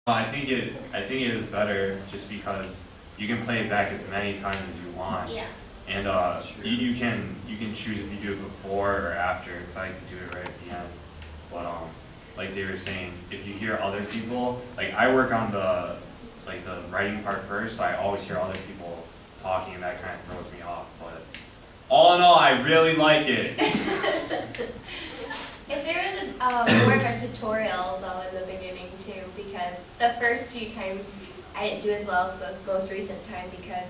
I think it is better just because you can play it back as many times as you want. Yeah. And you can choose if you do it before or after. Because I like to do it right at the end. But like they were saying, if you hear other people, like I work on the writing part first, so I always hear other people talking, and that kind of throws me off. But all in all, I really like it. If there was more of a tutorial though in the beginning too, because the first few times I didn't do as well as the most recent time because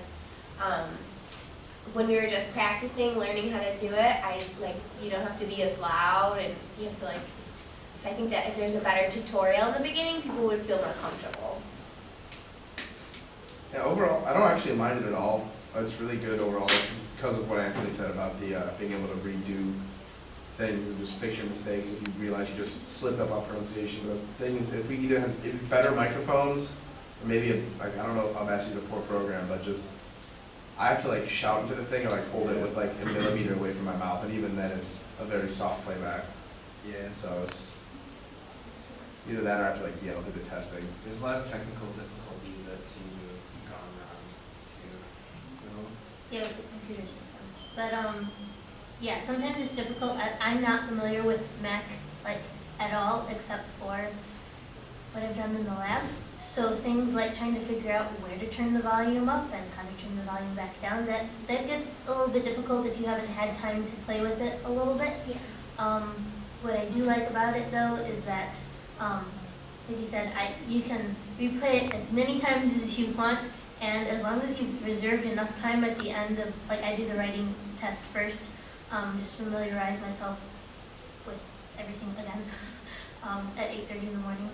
when we were just practicing, learning how to do it, you don't have to be as loud and you have to so I think that if there's a better tutorial in the beginning, people would feel more comfortable. Yeah, overall, I don't actually mind it at all. It's really good overall because of what Anthony said about the being able to redo things and just fix your mistakes if you realize you just slipped up on pronunciation. The thing is, if we either have better microphones, or maybe I don't know if Audacity's a poor program, but just I have to shout into the thing or hold it with a millimeter away from my mouth, and even then it's a very soft playback. Yeah. So it's either that or I have to yell through the testing. There's a lot of technical difficulties that seem to have gone wrong too. You know? Yeah, with the computer systems. But yeah, sometimes it's difficult. I'm not familiar with Mac at all, except for what I've done in the lab. So things like trying to figure out where to turn the volume up and how to turn the volume back down, that gets a little bit difficult if you haven't had time to play with it a little bit. Yeah. What I do like about it though is that, like you said, you can replay it as many times as you want, and as long as you've reserved enough time at the end of, I do the writing test first, just familiarize myself with everything again at 8:30 in the morning.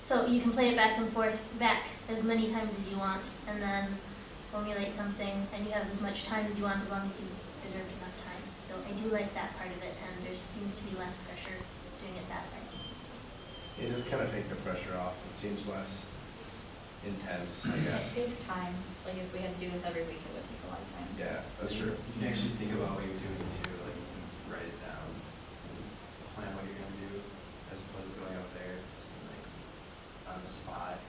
So you can play it back and forth, back as many times as you want, and then formulate something, and you have as much time as you want as long as you've reserved enough time. So I do like that part of it, and there seems to be less pressure doing it that way. It just kind of take the pressure off. It seems less intense, I It guess. saves time. If we had to do this every week, it would take a lot of time. Yeah, that's true. You can actually think about what you're doing too. You can write it down and plan what you're gonna do, as opposed to going up there just being on the spot.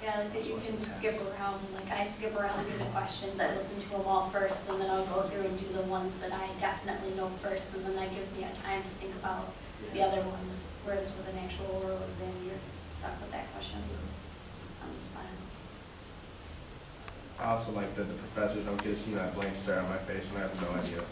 Yeah, that you can skip around, I skip around through the questions, I listen to them all first, and then I'll go through and do the ones that I definitely know first, and then that gives me a time to think about the other ones, whereas with an actual oral exam, you're stuck with that question on the spot. I also like that the professors don't get to see that blank stare on my face when I have no idea